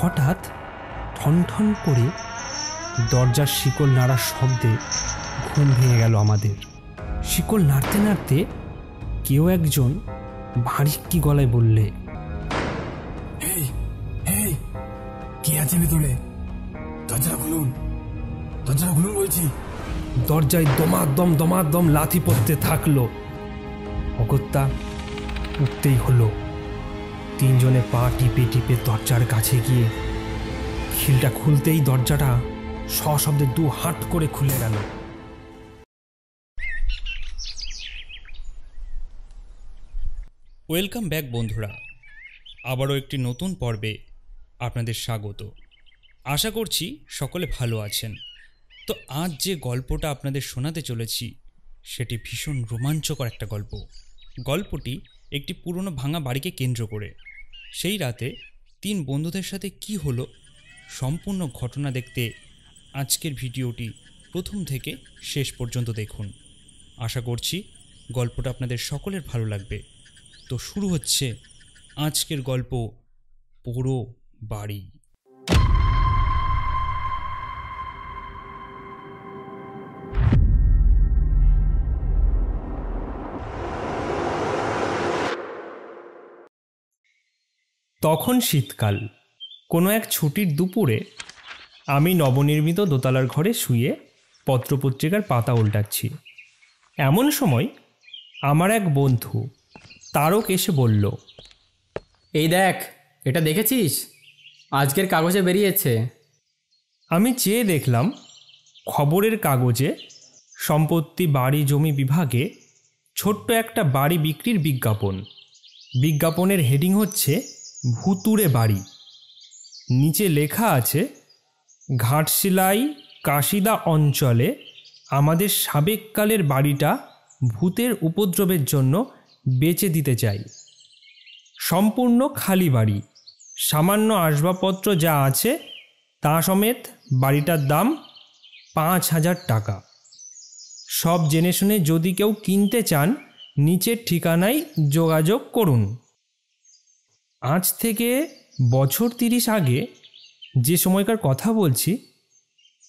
হঠাৎ ঠন ঠন করে দরজার শিকল নাড়ার শব্দে ঘুম ভেঙে গেল আমাদের। শিকল নাড়তে নাড়তে কেউ একজন ভারী কি গলায় বললে, কে আছে ভেতরে? দরজা খুলুন বলছি। দরজায় দমাদম লাথি পড়তে থাকলো। অগত্যা উঠতেই হলো। তিনজনে পা টিপে টিপে দরজার কাছে গিয়ে খিলটা খুলতেই দরজাটা সশব্দে দু হাট করে খুলে গেল। ওয়েলকাম ব্যাক বন্ধুরা, আবারও একটি নতুন পর্বে আপনাদের স্বাগত। আশা করছি সকলে ভালো আছেন। তো আজ যে গল্পটা আপনাদের শোনাতে চলেছি সেটি ভীষণ রোমাঞ্চকর একটা গল্প। গল্পটি একটি পুরনো ভাঙা বাড়িকে কেন্দ্র করে। সেই রাতে তিন বন্ধুদের সাথে কি হলো সম্পূর্ণ ঘটনা দেখতে আজকের ভিডিওটি প্রথম থেকে শেষ পর্যন্ত দেখুন। আশা করছি গল্পটা আপনাদের সকলের ভালো লাগবে। তো শুরু হচ্ছে আজকের গল্প, পোড়ো বাড়ি। তখন শীতকাল। কোনো এক ছুটির দুপুরে আমি নবনির্মিত দোতলার ঘরে শুয়ে পত্রপত্রিকার পাতা উল্টাচ্ছি। এমন সময় আমার এক বন্ধু তারক এসে বলল, এই দেখ, এটা দেখেছিস? আজকের কাগজে বেরিয়েছে। আমি চেয়ে দেখলাম খবরের কাগজে সম্পত্তি বাড়ি জমি বিভাগে ছোট্ট একটা বাড়ি বিক্রির বিজ্ঞাপন। বিজ্ঞাপনের হেডিং হচ্ছে ভুতুড়ে বাড়ি। নিচে লেখা আছে, ঘাটশিলাই কাশিদা অঞ্চলে আমাদের সাবেককালের বাড়িটা ভূতের উপদ্রবের জন্য বেচে দিতে চাই। সম্পূর্ণ খালি বাড়ি, সামান্য আসবাবপত্র যা আছে তা সমেত বাড়িটার দাম 5,000 টাকা। সব জেনে শুনে যদি কেউ কিনতে চান নিচের ঠিকানায় যোগাযোগ করুন। আজ থেকে বছর 30 আগে যে সময়কার কথা বলছি,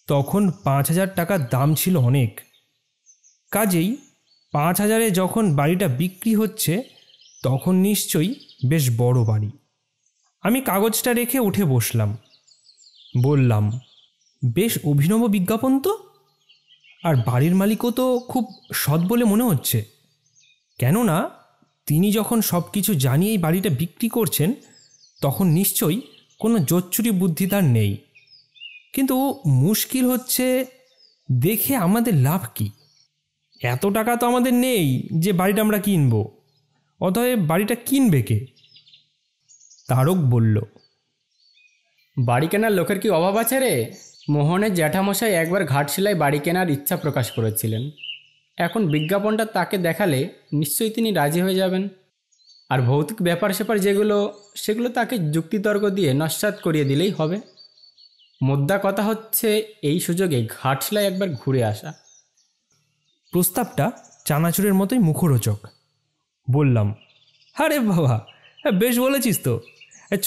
তখন 5,000 টাকার দাম ছিল অনেক। কাজেই 5,000-এ যখন বাড়িটা বিক্রি হচ্ছে তখন নিশ্চয়ই বেশ বড় বাড়ি। আমি কাগজটা রেখে উঠে বসলাম। বললাম, বেশ অভিনব বিজ্ঞাপন তো, আর বাড়ির মালিকও তো খুব সৎ বলে মনে হচ্ছে। কেননা তিনি যখন সব কিছু জানিয়েই বাড়িটা বিক্রি করছেন তখন নিশ্চয়ই কোনো জোচ্চুরি বুদ্ধি তার নেই। কিন্তু মুশকিল হচ্ছে, দেখে আমাদের লাভ কি? এত টাকা তো আমাদের নেই যে বাড়িটা আমরা কিনব। অতএব বাড়িটা কিনবে কে? তারক বলল, বাড়ি কেনার লোকের কি অভাব আছে রে? মোহনের জ্যাঠামশাই একবার ঘাটশিলায় বাড়ি কেনার ইচ্ছা প্রকাশ করেছিলেন। এখন বিজ্ঞাপনটা তাকে দেখালে নিশ্চয়ই তিনি রাজি হয়ে যাবেন। আর ভৌতিক ব্যাপার স্যাপার সেগুলো তাকে যুক্তিতর্ক দিয়ে নস্যাৎ করিয়ে দিলেই হবে। মোদ্দা কথা হচ্ছে এই সুযোগে ঘাটশিলায় একবার ঘুরে আসা। প্রস্তাবটা চানাচুরের মতোই মুখরোচক। বললাম, আরে বাবা, বেশ বলেছিস তো,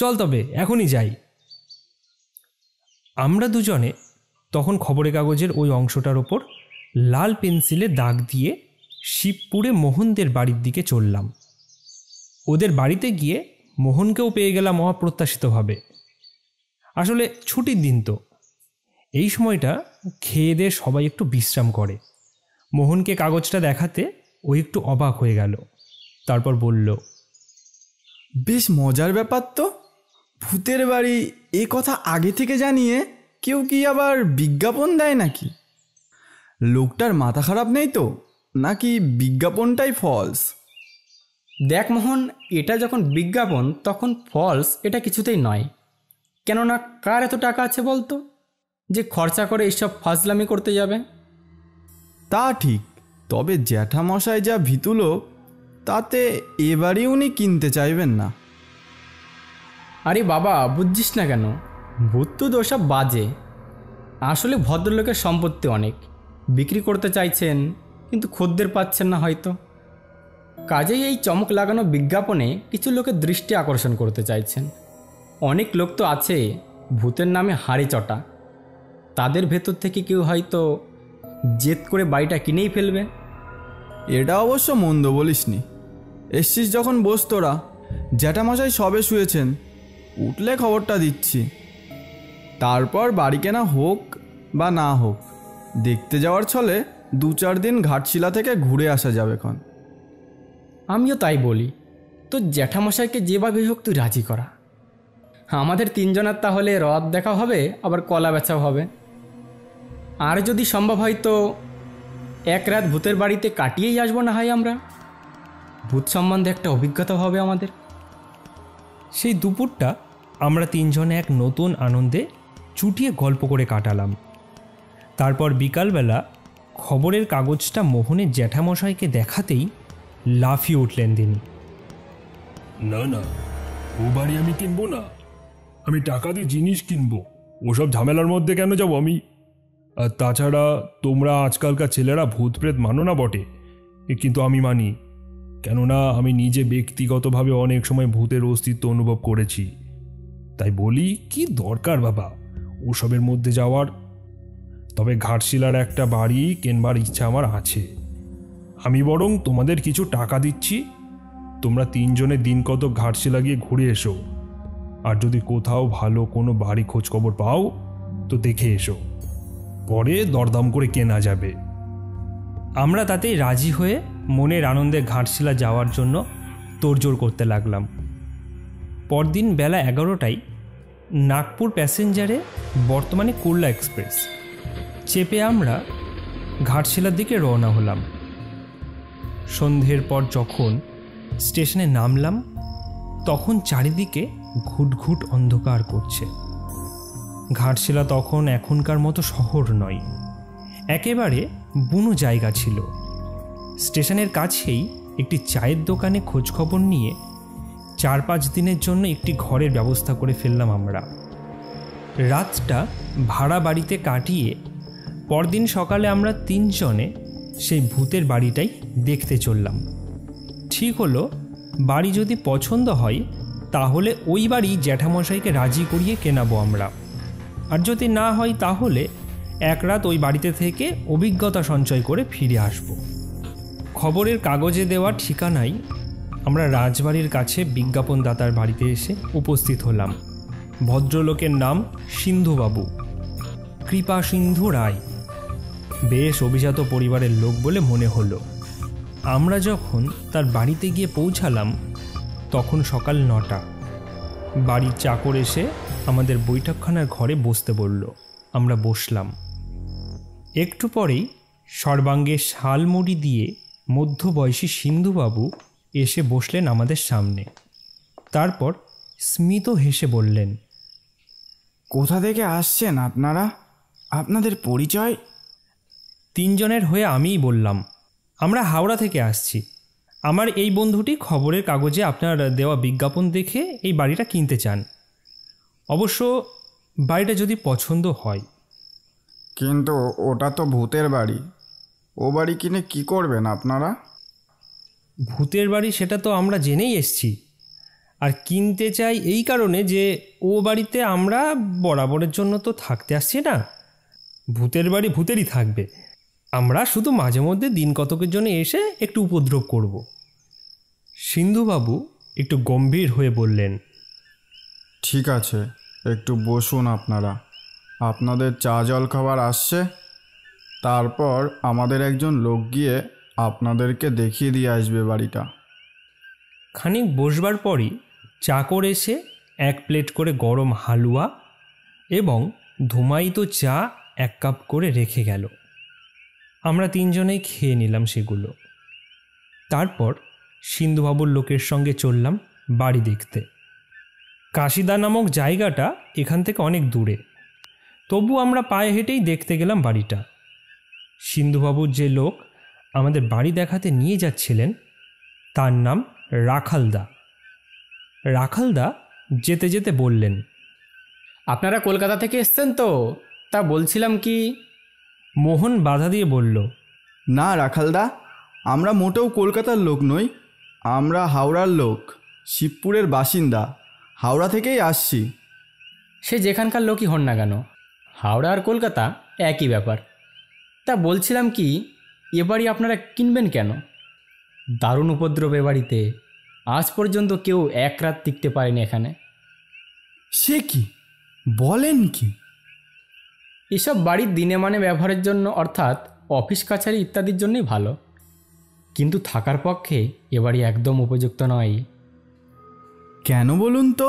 চল তবে এখনই যাই। আমরা দুজনে তখন খবরের কাগজের ওই অংশটার ওপর লাল পেন্সিলে দাগ দিয়ে শিবপুরে মোহনদের বাড়ির দিকে চললাম। ওদের বাড়িতে গিয়ে মোহনকেও পেয়ে গেলাম অপ্রত্যাশিতভাবে। আসলে ছুটির দিন তো, এই সময়টা খেয়ে দিয়ে সবাই একটু বিশ্রাম করে। মোহনকে কাগজটা দেখাতে ও একটু অবাক হয়ে গেল। তারপর বলল, বেশ মজার ব্যাপার তো। ভূতের বাড়ি এ কথা আগে থেকে জানিয়ে কেউ কি আবার বিজ্ঞাপন দেয় নাকি? লোকটার মাথা খারাপ নেই তো, নাকি বিজ্ঞাপনটাই ফলস? দেখ মোহন, এটা যখন বিজ্ঞাপন তখন ফলস এটা কিছুতেই নয়। কেননা কার এত টাকা আছে বলতো যে খরচা করে এইসব ফাজলামি করতে যাবে? তা ঠিক, তবে জ্যাঠামশাই যা ভীতু লোক, তাতে এবারই উনি কিনতে চাইবেন না। আরে বাবা, বুঝছিস না কেন? ভূত ওসব বাজে। আসলে ভদ্রলোকের সম্পত্তি অনেক, বিক্রি করতে চাইছেন কিন্তু খদ্দের পাচ্ছেন না হয়তো। কাজেই এই চমক লাগানো বিজ্ঞাপনে কিছু লোকের দৃষ্টি আকর্ষণ করতে চাইছেন। অনেক লোক তো আছে ভূতের নামে হাড়ে চটা। তাদের ভেতর থেকে কেউ হয়তো জেদ করে বাড়িটা কিনেই ফেলবে। এটা অবশ্য মন্দ বলিসনি। এসছিস যখন বস তোরা, জ্যাঠামশাই সবে শুয়েছেন, উঠলে খবরটা দিচ্ছি। তারপর বাড়ি কেনা হোক বা না হোক, দেখতে যাওয়ার ছলে 2-4 দিন ঘাটশিলা থেকে ঘুরে আসা যাবে ক্ষণ। আমিও তাই বলি, তো জ্যাঠামশাইকে যেভাবে হোক তুই রাজি করা। আমাদের 3 জনের তাহলে রথ দেখা হবে, আবার কলা বেচাও হবে। আর যদি সম্ভব হয় তো 1 রাত ভূতের বাড়িতে কাটিয়েই আসবো না হয় আমরা। ভূত সম্বন্ধে একটা অভিজ্ঞতা হবে আমাদের। সেই দুপুরটা আমরা 3 জনে এক নতুন আনন্দে চুটিয়ে গল্প করে কাটালাম। তারপর বিকালবেলা খবরের কাগজটা মোহনের জ্যাঠামশাইকে দেখাতেই লাফিয়ে উঠলেন তিনি। না না, ও বাড়ি আমি কিনবো না। আমি টাকা দিয়ে জিনিস কিনবো, ওসব ঝামেলার মধ্যে কেন যাবো আমি? আর তাছাড়া তোমরা আজকালকার ছেলেরা ভূত প্রেত মানো না বটে, কিন্তু আমি মানি। কেননা আমি নিজে ব্যক্তিগতভাবে অনেক সময় ভূতের অস্তিত্ব অনুভব করেছি। তাই বলি, কি দরকার বাবা ওসবের মধ্যে যাওয়ার? তবে ঘাটশিলার একটা বাড়ি কেনবার ইচ্ছা আমার আছে। আমি বরং তোমাদের কিছু টাকা দিচ্ছি, তোমরা 3 জনে দিন কত ঘাটশিলা গিয়ে ঘুরে এসো। আর যদি কোথাও ভালো কোনো বাড়ি খোঁজখবর পাও তো দেখে এসো, পরে দরদাম করে কেনা যাবে। আমরা তাতেই রাজি হয়ে মনের আনন্দে ঘাটশিলা যাওয়ার জন্য তোড়জোড় করতে লাগলাম। পরদিন বেলা 11টায় নাগপুর প্যাসেঞ্জারে, বর্তমানে কুর্লা এক্সপ্রেস চেপে আমরা ঘাটশিলার দিকে রওনা হলাম। সন্ধ্যের পর যখন স্টেশনে নামলাম তখন চারিদিকে ঘুটঘুট অন্ধকার করছে। ঘাটশিলা তখন এখনকার মতো শহর নয়, একেবারে বুনো জায়গা ছিল। স্টেশনের কাছেই একটি চায়ের দোকানে খোঁজখবর নিয়ে 4-5 দিনের জন্য একটি ঘরের ব্যবস্থা করে ফেললাম আমরা। রাতটা ভাড়া বাড়িতে কাটিয়ে পরদিন সকালে আমরা 3 জনে সেই ভূতের বাড়িটাই দেখতে চললাম। ঠিক হলো, বাড়ি যদি পছন্দ হয় তাহলে ওই বাড়ি জ্যাঠামশাইকে রাজি করিয়ে কেনাবো আমরা, আর যদি না হয় তাহলে 1 রাত ওই বাড়িতে থেকে অভিজ্ঞতা সঞ্চয় করে ফিরে আসব। খবরের কাগজে দেওয়া ঠিকানায় আমরা রাজবাড়ির কাছে বিজ্ঞাপনদাতার বাড়িতে এসে উপস্থিত হলাম। ভদ্রলোকের নাম সিন্ধুবাবু, কৃপা সিন্ধু রায়। বেশ অভিজাত পরিবারের লোক বলে মনে হলো। আমরা যখন তার বাড়িতে গিয়ে পৌঁছালাম তখন সকাল 9টা। বাড়ির চাকর এসে আমাদের বৈঠকখানার ঘরে বসতে বলল। আমরা বসলাম। একটু পরেই সর্বাঙ্গে শালমুড়ি দিয়ে মধ্যবয়সী সিন্ধুবাবু এসে বসলেন আমাদের সামনে। তারপর স্মিত হেসে বললেন, কোথা থেকে আসছেন আপনারা? আপনাদের পরিচয়? 3 জনের হয়ে আমিই বললাম, আমরা হাওড়া থেকে আসছি। আমার এই বন্ধুটি খবরের কাগজে আপনার দেওয়া বিজ্ঞাপন দেখে এই বাড়িটা কিনতে চান। অবশ্য বাড়িটা যদি পছন্দ হয়। কিন্তু ওটা তো ভূতের বাড়ি, ও বাড়ি কিনে কি করবেন আপনারা? ভূতের বাড়ি সেটা তো আমরা জেনেই এসছি, আর কিনতে চাই এই কারণে যে ও বাড়িতে আমরা বরাবরের জন্য তো থাকতে আসছি না। ভূতের বাড়ি ভূতেরই থাকবে, আমরা শুধু মাঝে মধ্যে দিন কতকের জন্য এসে একটু উপদ্রব করব। সিন্ধুবাবু একটু গম্ভীর হয়ে বললেন, ঠিক আছে, একটু বসুন আপনারা, আপনাদের চা জল খাবার আসছে। তারপর আমাদের একজন লোক গিয়ে আপনাদেরকে দেখিয়ে দিয়ে আসবে বাড়িটা। খানিক বসবার পরই চাকর এসে 1 প্লেট করে গরম হালুয়া এবং ধুমায়িত চা 1 কাপ করে রেখে গেল। আমরা 3 জনেই খেয়ে নিলাম সেগুলো। তারপর সিন্ধুবাবুর লোকের সঙ্গে চললাম বাড়ি দেখতে। কাশিদা নামক জায়গাটা এখান থেকে অনেক দূরে, তবু আমরা পায়ে হেঁটেই দেখতে গেলাম বাড়িটা। সিন্ধুবাবুর যে লোক আমাদের বাড়ি দেখাতে নিয়ে যাচ্ছিলেন তার নাম রাখালদা। রাখালদা যেতে যেতে বললেন, আপনারা কলকাতা থেকে এসছেন তো? তা বলছিলাম কি। মোহন বাধা দিয়ে বলল, না রাখালদা, আমরা মোটেও কলকাতার লোক নই, আমরা হাওড়ার লোক, শিবপুরের বাসিন্দা, হাওড়া থেকেই আসছি। সে যেখানকার লোকই হন না কেন, হাওড়া আর কলকাতা একই ব্যাপার। তা বলছিলাম কি, এ বাড়ি আপনারা কিনবেন কেন? দারুণ উপদ্রব এ বাড়িতে, আজ পর্যন্ত কেউ এক রাত টিকতে পারেনি এখানে। সে কি বলেন কি? এসব বাড়ি দিনে মানে ব্যবহারের জন্য, অর্থাৎ অফিস কাছারি ইত্যাদির জন্যই ভালো, কিন্তু থাকার পক্ষে এ বাড়ি একদম উপযুক্ত নয়। কেন বলুন তো?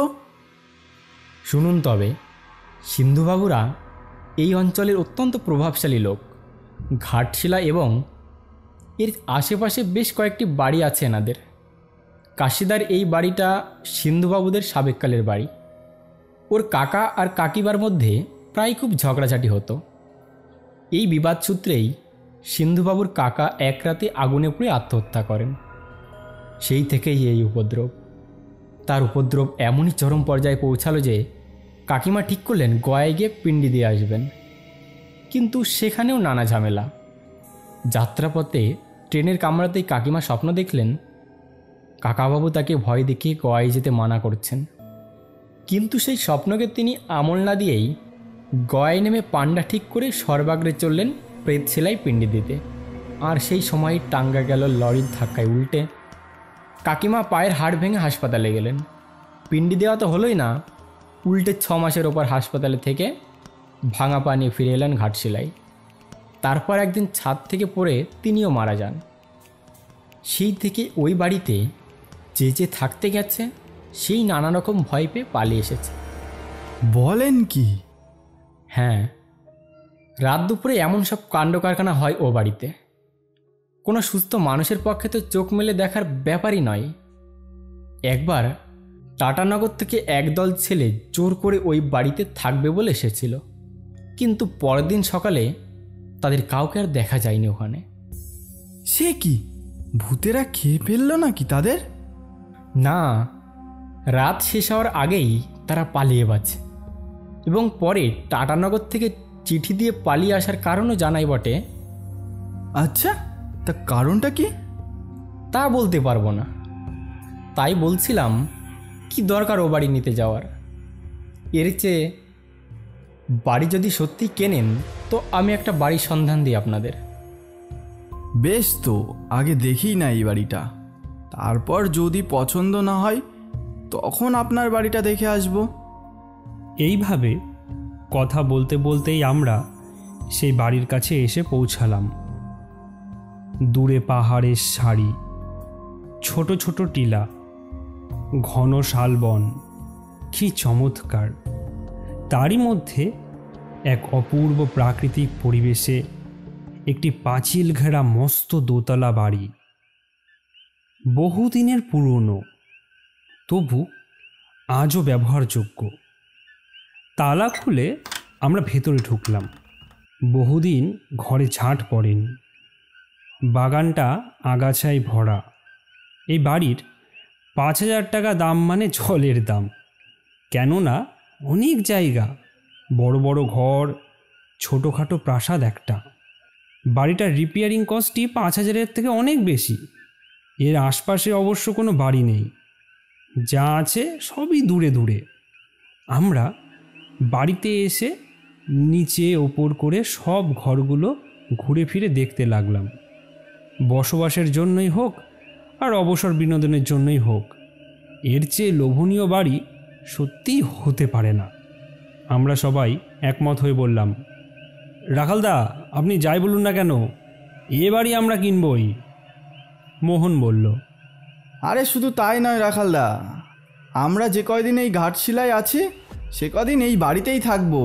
শুনুন তবে, সিন্ধুবাবুরা এই অঞ্চলের অত্যন্ত প্রভাবশালী লোক। ঘাটশিলা এবং এর আশেপাশে বেশ কয়েকটি বাড়ি আছে এনাদের। কাশিদার এই বাড়িটা সিন্ধুবাবুদের সাবেককালের বাড়ি। ওর কাকা আর কাকিমার মধ্যে প্রায় খুব ঝগড়াঝাটি হতো। এই বিবাদ সূত্রেই সিন্ধুবাবুর কাকা এক রাতে আগুনে পুড়ে আত্মহত্যা করেন। সেই থেকেই এই উপদ্রব। তার উপদ্রব এমনই চরম পর্যায়ে পৌঁছালো যে কাকিমা ঠিক করলেন গয়ায় গিয়ে পিণ্ডি দিয়ে আসবেন। কিন্তু সেখানেও নানা ঝামেলা। যাত্রাপথে ট্রেনের কামরাতেই কাকিমা স্বপ্ন দেখলেন কাকাবাবু তাকে ভয় দেখিয়ে গয়ায় যেতে মানা করছেন। কিন্তু সেই স্বপ্নকে তিনি আমল না দিয়েই গয়ায় নেমে পান্ডা ঠিক করে সর্বাগ্রে চললেন প্রেত সেলাই পিণ্ডি দিতে। আর সেই সময় টাঙ্গা গেল লরির ধাক্কায় উল্টে। কাকিমা পায়ের হাড় ভেঙে হাসপাতালে গেলেন। পিণ্ডি দেওয়া তো হলোই না, উল্টে 6 মাসের ওপর হাসপাতালে থেকে ভাঙা পা নিয়ে ফিরে এলেন ঘাটশিলায়। তারপর একদিন ছাদ থেকে পড়ে তিনিও মারা যান। সেই থেকে ওই বাড়িতে যে থাকতে গেছে সেই নানা রকম ভয় পেয়ে পালিয়ে এসেছে। বলেন কি? হ্যাঁ, রাত দুপুরে এমন সব কাণ্ড কারখানা হয় ও বাড়িতে। কোনো সুস্থ মানুষের পক্ষে তো চোখ মেলে দেখার ব্যাপারই নয়। একবার টাটানগর থেকে একদল ছেলে জোর করে ওই বাড়িতে থাকবে বলে এসেছিল, কিন্তু পরের দিন সকালে তাদের কাউকে আর দেখা যায়নি ওখানে। সে কি, ভূতেরা খেয়ে ফেললো নাকি তাদের? না, রাত শেষ হওয়ার আগেই তারা পালিয়ে বাঁচে। এবং পরে টাটানগর থেকে চিঠি দিয়ে পালিয়ে আসার কারণও জানাই বটে। আচ্ছা, তা কারণটা কি? তা বলতে পারবো না। তাই বলছিলাম, কি দরকার ও বাড়ি নিতে যাওয়ার? এর চেয়ে বাড়ি যদি সত্যি কেনেন তো আমি একটা বাড়ির সন্ধান দিই আপনাদের। বেশ, তো আগে দেখি না এই বাড়িটা, তারপর যদি পছন্দ না হয় তখন আপনার বাড়িটা দেখে আসব। এইভাবে কথা বলতে বলতেই আমরা সেই বাড়ির কাছে এসে পৌঁছালাম। দূরে পাহাড়ের সারি, ছোট ছোট টিলা, ঘন শালবন, কি চমৎকার! তারই মধ্যে এক অপূর্ব প্রাকৃতিক পরিবেশে একটি পাঁচিল ঘেরা মস্ত দোতলা বাড়ি। বহুদিনের পুরনো, তবু আজও ব্যবহারযোগ্য। তালা খুলে আমরা ভেতরে ঢুকলাম। বহুদিন ঘরে ঝাঁট পড়েনি। বাগানটা আগাছায় ভরা। এই বাড়ির 5,000 টাকা দাম মানে জলের দাম। কেননা অনেক জায়গা, বড় বড় ঘর, ছোটোখাটো প্রাসাদ একটা। বাড়িটার রিপেয়ারিং কস্টই 5,000-এর থেকে অনেক বেশি। এর আশপাশে অবশ্য কোনো বাড়ি নেই, যা আছে সবই দূরে দূরে। আমরা বাড়িতে এসে নিচে ওপর করে সব ঘরগুলো ঘুরে ফিরে দেখতে লাগলাম। বসবাসের জন্যই হোক আর অবসর বিনোদনের জন্যই হোক, এর চেয়ে লোভনীয় বাড়ি সত্যিই হতে পারে না। আমরা সবাই একমত হয়ে বললাম, রাখালদা, আপনি যাই বলুন না কেন, এ বাড়ি আমরা কিনবই। মোহন বলল, আরে শুধু তাই নয় রাখালদা, আমরা যে কয়দিন এই ঘাটশিলায় আছি সে কদিন এই বাড়িতেই থাকবো।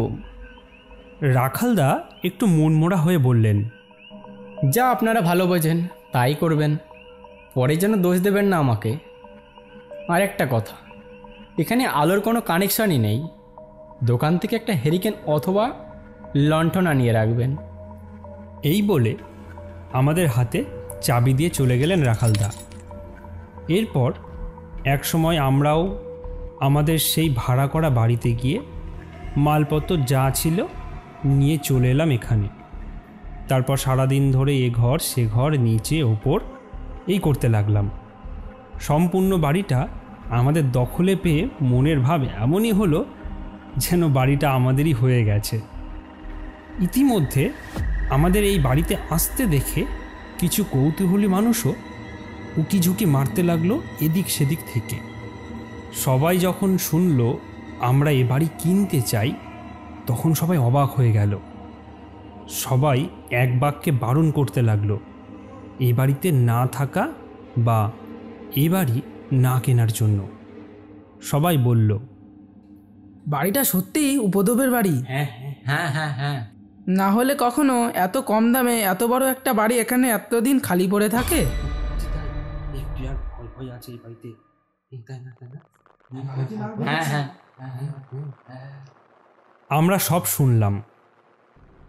রাখালদা একটু মনমোড়া হয়ে বললেন, যা আপনারা ভালো বোঝেন তাই করবেন, পরে যেন দোষ দেবেন না আমাকে। আর একটা কথা, এখানে আলোর কোনো কানেকশনই নেই। দোকান থেকে একটা হেরিকেন অথবা লণ্ঠন আনিয়ে রাখবেন। এই বলে আমাদের হাতে চাবি দিয়ে চলে গেলেন রাখালদা। এরপর এক সময় আমরাও আমাদের সেই ভাড়া করা বাড়িতে গিয়ে মালপত্র যা ছিল নিয়ে চলে এলাম এখানে। তারপর সারাদিন ধরে এ ঘর সে ঘর, নিচে ওপর এই করতে লাগলাম। সম্পূর্ণ বাড়িটা আমাদের দখলে পেয়ে মনের ভাব এমনই হলো যেন বাড়িটা আমাদেরই হয়ে গেছে। ইতিমধ্যে আমাদের এই বাড়িতে আসতে দেখে কিছু কৌতূহলী মানুষও উকিঝুঁকি মারতে লাগলো এদিক সেদিক থেকে। সবাই যখন শুনল আমরা এ বাড়ি কিনতে চাই, তখন সবাই অবাক হয়ে গেল। সবাই এক বাক্যে বারণ করতে লাগলো এ বাড়িতে না থাকা বা এ বাড়ি না কেনার জন্য। সবাই বলল, বাড়িটা সত্যিই উপদ্রবের বাড়ি। হ্যাঁ হ্যাঁ হ্যাঁ হ্যাঁ। না হলে কখনো এত কম দামে এত বড় একটা বাড়ি এখানে এতদিন খালি পড়ে থাকে। হ্যাঁ হ্যাঁ। আমরা সব শুনলাম,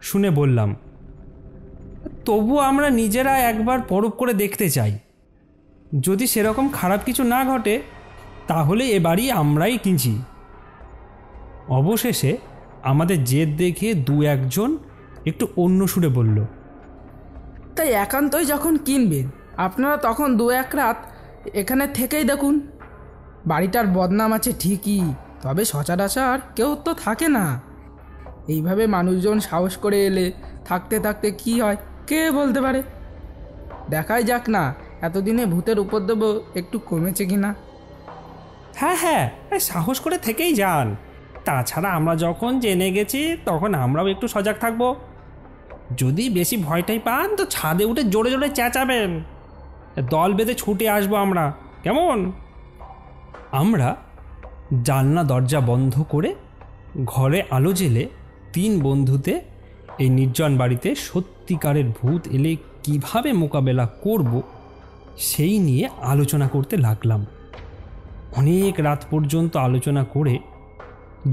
শুনে বললাম, তবু আমরা নিজেরা একবার পরখ করে দেখতে চাই। যদি সেরকম খারাপ কিছু না ঘটে তাহলে এ বাড়ি আমরাই কিনছি। অবশেষে আমাদের জেদ দেখে দু একজন একটু অন্য সুরে বলল, তাই একান্তই যখন কিনবেন আপনারা তখন 2-1 রাত এখানে থেকেই দেখুন। বাড়িটার বদনাম আছে ঠিকই, তবে সচরাচর কেউ তো থাকে না। এইভাবে মানুষজন সাহস করে এলে থাকতে থাকতে কি হয় কে বলতে পারে। দেখাই যাক না এতদিনে ভূতের উপদ্রব একটু কমেছে কিনা। হ্যাঁ হ্যাঁ, সাহস করে থেকেই যান। তাছাড়া আমরা যখন জেনে গেছি তখন আমরাও একটু সজাগ থাকব। যদি বেশি ভয়টাই পান তো ছাদে উঠে জোরে জোরে চেঁচাবেন, দল বেঁধে ছুটে আসবো আমরা, কেমন? আমরা জানলা দরজা বন্ধ করে ঘরে আলো জেলে 3 বন্ধুতে এই নির্জন বাড়িতে সত্যিকারের ভূত এলে কিভাবে মোকাবেলা করব সেই নিয়ে আলোচনা করতে লাগলাম। অনেক রাত পর্যন্ত আলোচনা করে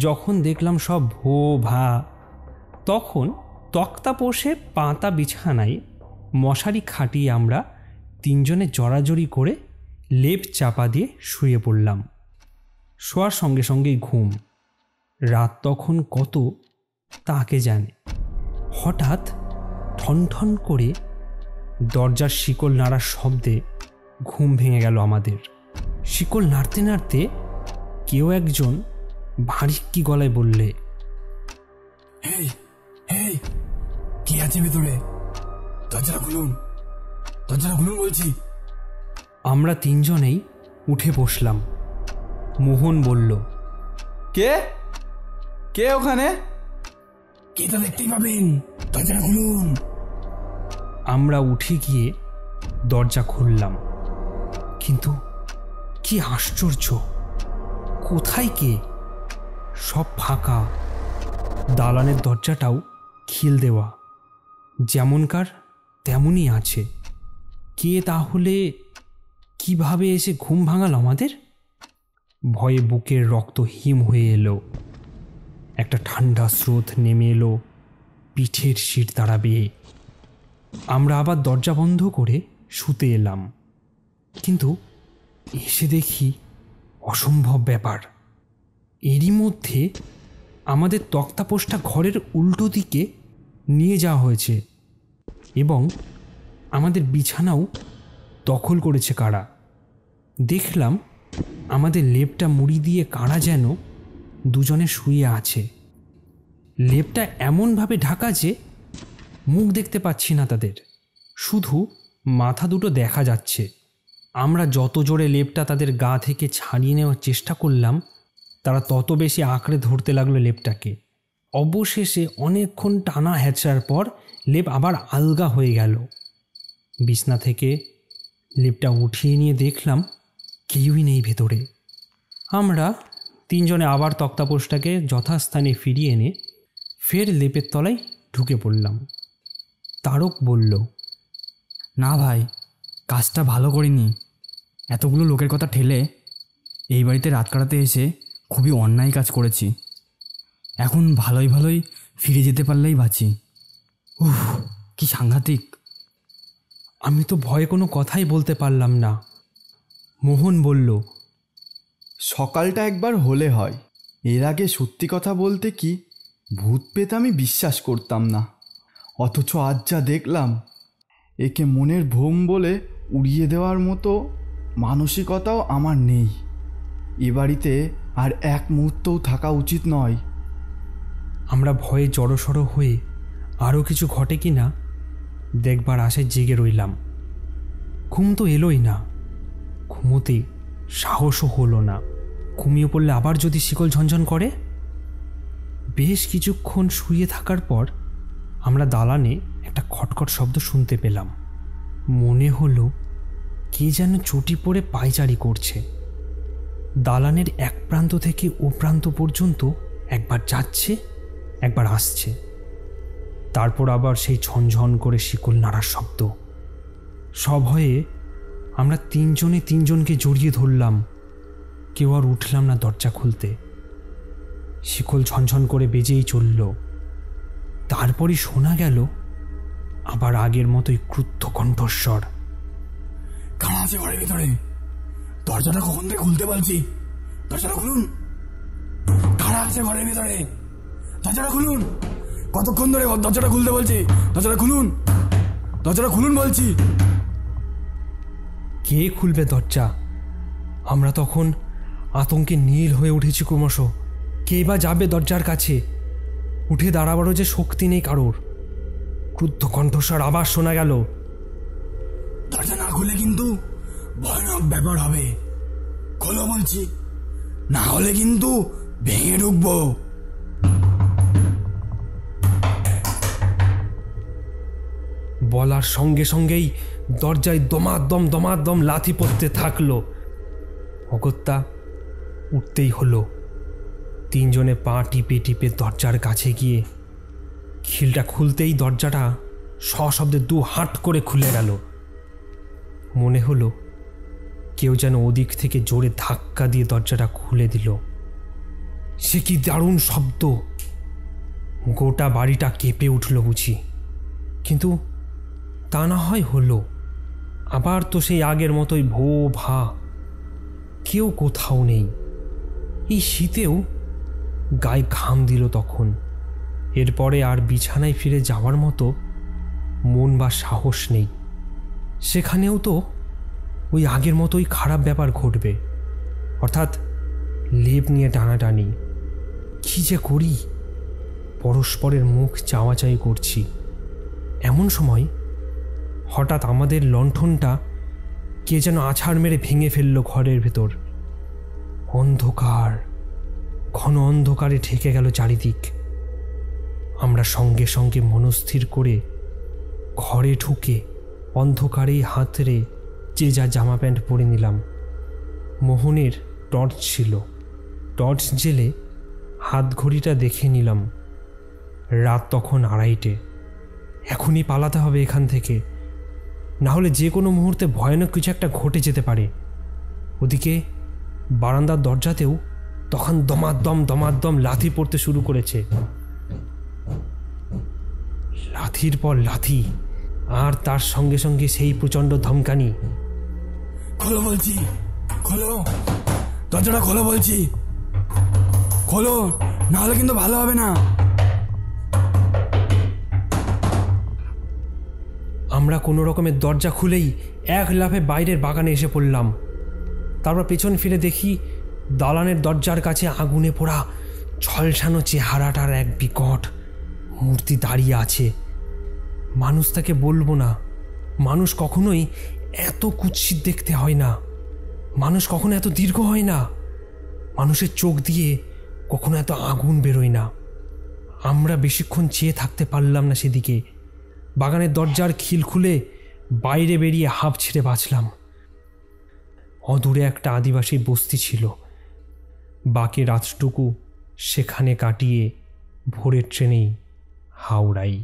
যখন দেখলাম সব ভো ভা, তখন তক্তাপোষে পাতা বিছানায় মশারি খাটিয়ে আমরা 3 জনে জড়াজড়ি করে লেপ চাপা দিয়ে শুয়ে পড়লাম। শোয়ার সঙ্গে সঙ্গেই ঘুম। রাত তখন কত তাকে জানে। হঠাৎ ঠন ঠন করে দরজার শিকল নাড়ার শব্দে ঘুম ভেঙে গেল আমাদের। শিকল নাড়তে নাড়তে কেউ একজন ভারিক্কি গলায় বললে, হেই হেই, কি আছে ভেতরে? দরজাটা খুলুন, দরজাটা খুলুন বলছি। আমরা 3 জনেই উঠে বসলাম। মোহন বলল, কে কে ওখানে? কে তো দেখতেই পাবেন, দরজাটা খুলুন। আমরা উঠে গিয়ে দরজা খুললাম, কিন্তু কি আশ্চর্য, কোথায় কে? সব ফাঁকা। দালানের দরজাটাও খিল দেওয়া, যেমনকার তেমনই আছে। কে তাহলে কিভাবে এসে ঘুম ভাঙাল আমাদের? ভয়ে বুকের রক্ত হিম হয়ে এলো। একটা ঠান্ডা স্রোত নেমে এলো পিঠের শিরদাঁড়া বেয়ে। আমরা আবার দরজা বন্ধ করে শুতে এলাম, কিন্তু এসে দেখি অসম্ভব ব্যাপার। এরই মধ্যে আমাদের তক্তাপোষটা ঘরের উল্টো দিকে নিয়ে যাওয়া হয়েছে এবং আমাদের বিছানাও দখল করেছে কারা। দেখলাম আমাদের লেপটা মুড়ি দিয়ে কারা যেন 2 জনে শুয়ে আছে। লেপটা এমনভাবে ঢাকা যে মুখ দেখতে পাচ্ছি না তাদের, শুধু মাথা দুটো দেখা যাচ্ছে। আমরা যত জোরে লেপটা তাদের গা থেকে ছাড়িয়ে নেওয়ার চেষ্টা করলাম, তারা তত বেশি আঁকড়ে ধরতে লাগলো লেপটাকে। অবশেষে অনেকক্ষণ টানা হ্যাচড়ার পর লেপ আবার আলগা হয়ে গেল। বিছনা থেকে লেপটা উঠিয়ে নিয়ে দেখলাম কেউই নেই ভেতরে। আমরা 3 জনে আবার তক্তাপোষটাকে যথাস্থানে ফিরিয়ে এনে ফের লেপের তলায় ঢুকে পড়লাম। তারক বলল, না ভাই, কাজটা ভালো করিনি। এতগুলো লোকের কথা ঠেলে এই বাড়িতে রাত কাটাতে এসে খুবই অন্যায় কাজ করেছি। এখন ভালোই ভালোই ফিরে যেতে পারলেই বাঁচি। উফ, কি সাংঘাতিক। আমি তো ভয়ে কোনো কথাই বলতে পারলাম না। মোহন বলল, সকালটা একবার হলে হয়। এর আগে সত্যি কথা বলতে কি ভূত পেতে আমি বিশ্বাস করতাম না, অথচ আজ যা দেখলাম একে মনের ভ্রম বলে উড়িয়ে দেওয়ার মতো মানসিকতাও আমার নেই। এ বাড়িতে আর এক মুহূর্তও থাকা উচিত নয়। আমরা ভয়ে জড়সড় হয়ে আরও কিছু ঘটে কি না দেখবার আশায় জেগে রইলাম। ঘুম তো এলোই না, ঘুমোতে সাহসও হলো না। ঘুমিয়ে পড়লে আবার যদি শিকল ঝনঝন করে। বেশ কিছুক্ষণ শুয়ে থাকার পর আমরা দালানে একটা খটখট শব্দ শুনতে পেলাম। মনে হলো কে যেন চটি পরে পায়চারি করছে। দালানের এক প্রান্ত থেকে ও প্রান্ত পর্যন্ত একবার যাচ্ছে, একবার আসছে, তারপর আবার সেই ঝনঝন করে শিকল নাড়ার শব্দ। সভয়ে আমরা তিনজনে তিনজনকে জড়িয়ে ধরলাম। কেউ আর উঠলাম না দরজা খুলতে। শিকল ঝনঝন করে বেজেই চলল। তারপরই শোনা গেল আবার আগের মতোই ক্রুদ্ধ কণ্ঠস্বর। কারা আছে ঘরের ভিতরে? দরজাটা কখন থেকে খুলতে বলছি, দরজাটা খুলুন। কারা আছে ঘরের ভিতরে? দরজাটা খুলুন। কতক্ষণ ধরে দরজাটা খুলতে বলছি, দরজাটা খুলুন, দরজাটা খুলুন বলছি। কে খুলবে দরজা? আমরা তখন আতঙ্কে নীল হয়ে উঠেছি ক্রমশ। কে বা যাবে দরজার কাছে? উঠে দাঁড়াবারও যে শক্তি নেই কারোর। ক্রুদ্ধ কণ্ঠস্বর আবার শোনা গেল। দরজা না খুলে কিন্তু ভয়ানক ব্যাপার হবে। খোলো বলছি, না হলে কিন্তু ভেঙে ঢুকবো। বলার সঙ্গে সঙ্গেই দরজায় দমাদম লাথি পড়তে থাকলো। অগত্যা উঠতেই হলো। তিনজনে পা টিপে টিপে দরজার কাছে গিয়ে খিলটা খুলতেই দরজাটা সশব্দে দু হাট করে খুলে গেল। মনে হলো কেউ যেন ওদিক থেকে জোরে ধাক্কা দিয়ে দরজাটা খুলে দিল। সে কি দারুণ শব্দ! গোটা বাড়িটা কেঁপে উঠল বুঝি। কিন্তু তা না হয় হলো, আবার তো সেই আগের মতোই ভো ভা। কেউ কোথাও নেই। এই শীতেও গায়ে ঘাম দিল তখন। এরপরে আর বিছানায় ফিরে যাওয়ার মতো মন বা সাহস নেই। সেখানেও তো ওই আগের মতোই খারাপ ব্যাপার ঘটবে, অর্থাৎ লেপ নিয়ে টানাটানি। কি যে করি! পরস্পরের মুখ চাওয়াচাই করছি। এমন সময় হঠাৎ আমাদের লণ্ঠনটা কে যেন আছাড় মেরে ভেঙে ফেলল ঘরের ভেতর। অন্ধকার, ঘন অন্ধকারে ঢেকে গেল চারিদিক। আমরা সঙ্গে সঙ্গে মনস্থির করে ঘরে ঢুকে অন্ধকারেই হাতড়ে যে যা জামা প্যান্ট পরে নিলাম। মোহনের টর্চ ছিল, টর্চ জেলে হাত ঘড়িটা দেখে নিলাম। রাত তখন 2:30। এখনই পালাতে হবে এখান থেকে, না হলে যে কোনো মুহূর্তে ভয়ানক কিছু একটা ঘটে যেতে পারে। ওদিকে বারান্দার দরজাতেও তখন দমাদম লাথি পড়তে শুরু করেছে। লাথির পর লাথি, আর তার সঙ্গে সঙ্গে সেই প্রচণ্ড ধমকানি। খোলো বলছি, খোলো, দরজাটা খোলো বলছি, খোলো, না হলে কিন্তু ভালো হবে না। আমরা কোনো রকমের দরজা খুলেই এক লাফে বাইরের বাগানে এসে পড়লাম। তারপর পেছন ফিরে দেখি দালানের দরজার কাছে আগুনে পোড়া ঝলসানো চেহারাটার এক বিকট মূর্তি দাঁড়িয়ে আছে। মানুষ তাকে বলবো না। মানুষ কখনোই এত কুৎসিত দেখতে হয় না, মানুষ কখনো এত দীর্ঘ হয় না, মানুষের চোখ দিয়ে কখনো এত আগুন বেরোয় না। আমরা বেশিক্ষণ চেয়ে থাকতে পারলাম না সেদিকে। বাগানের দরজার খিল খুলে বাইরে বেরিয়ে হাঁপ ছেড়ে বাঁচলাম। অদূরে একটা আদিবাসী বস্তি ছিল। বাকি রাতটুকু সেখানে কাটিয়ে ভোরের ট্রেনেই হাওড়াই।